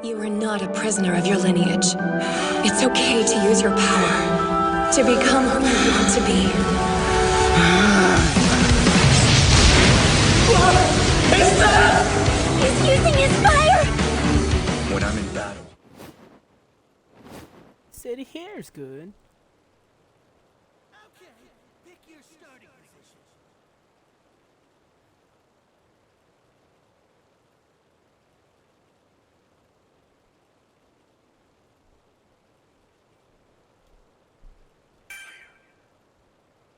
You are not a prisoner of your lineage. It's okay to use your power, to become who you want to be. What is that? He's using his fire! When I'm in battle. Said hair's good. Okay, pick your starting position.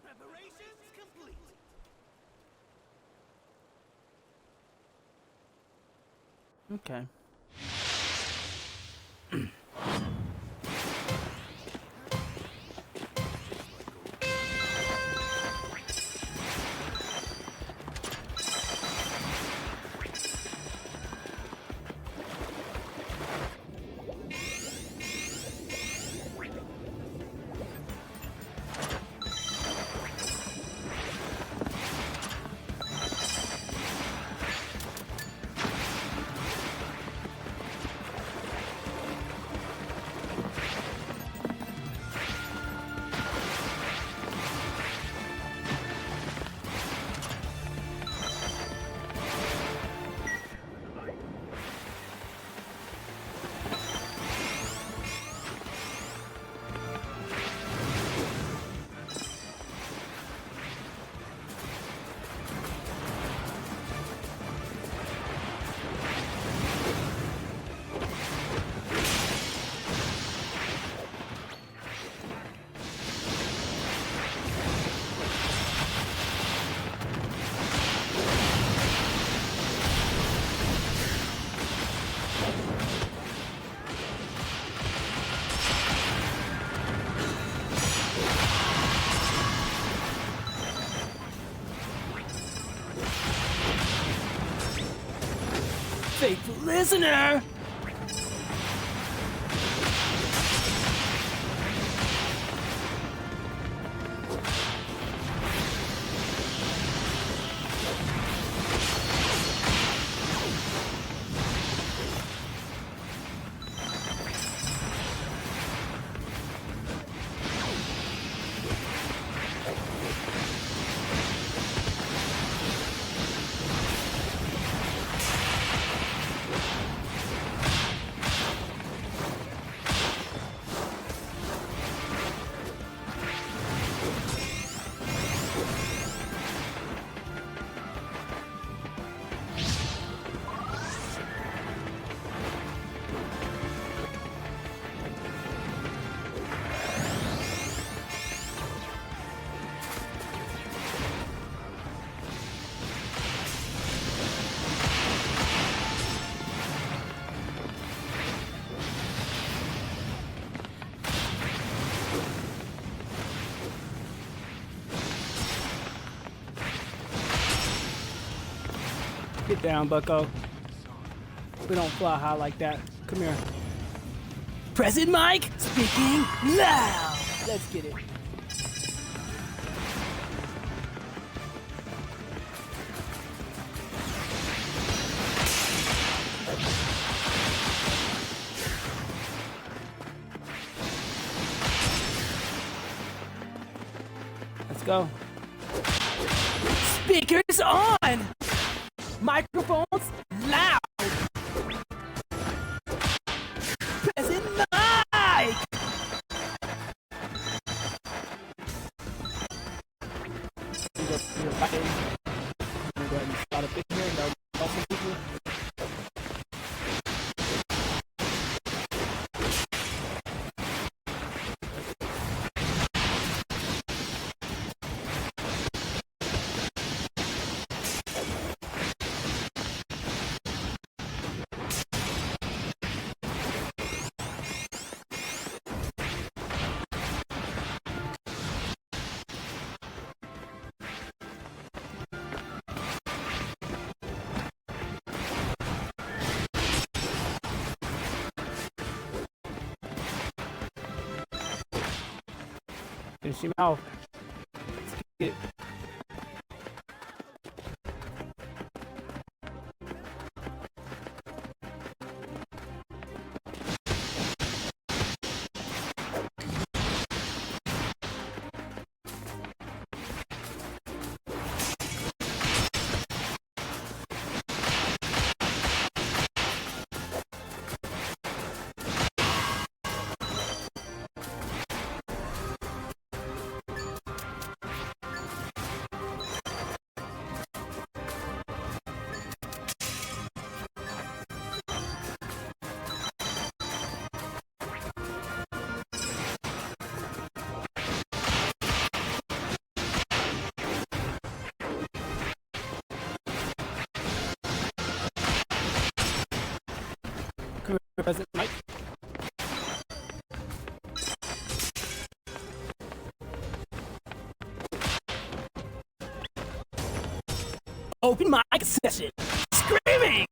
Preparations complete. Okay. Faithful listener! Get down, bucko. We don't fly high like that. Come here. Present Mike speaking loud. Let's get it. Let's go. Speakers on! Microphones loud! Present Mike! I'm gonna go ahead and start up in here and go some people. Finish him off. Let's get it. Come here, President Mike. Open mic session. Screaming.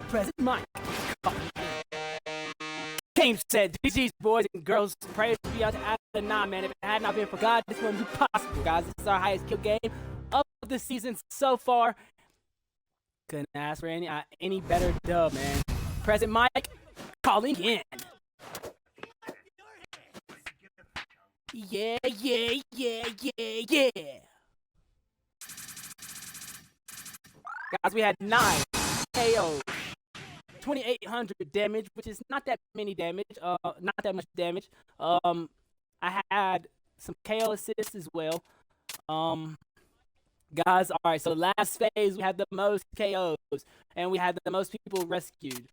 President Mike. James said, GG's boys and girls, praise be unto Adonai, man. If it had not been for God, this wouldn't be possible, guys. This is our highest kill game of the season so far. Couldn't ask for any better dub, man. President Mike calling in. Yeah. Guys, we had 9 KOs. 2,800 damage, which is not that many damage, not that much damage. I had some KO assists as well. Guys, all right, so last phase we had the most KOs and we had the most people rescued.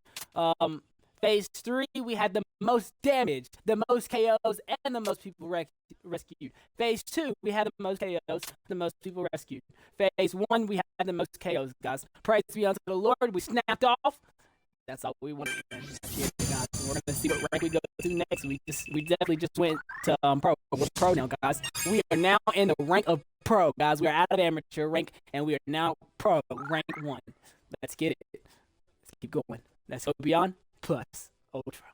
Phase 3 we had the most damage, the most KOs, and the most people rescued. Phase 2 we had the most KOs, the most people rescued. Phase 1 we had the most KOs, guys. Praise be unto the Lord. We snapped off. That's all we wanted. Here, guys. We're gonna see what rank we go to next. We definitely just went to pro. We're pro now, guys. We are now in the rank of pro, guys. We're out of amateur rank and we are now pro rank 1. Let's get it. Let's keep going. Let's go beyond plus ultra.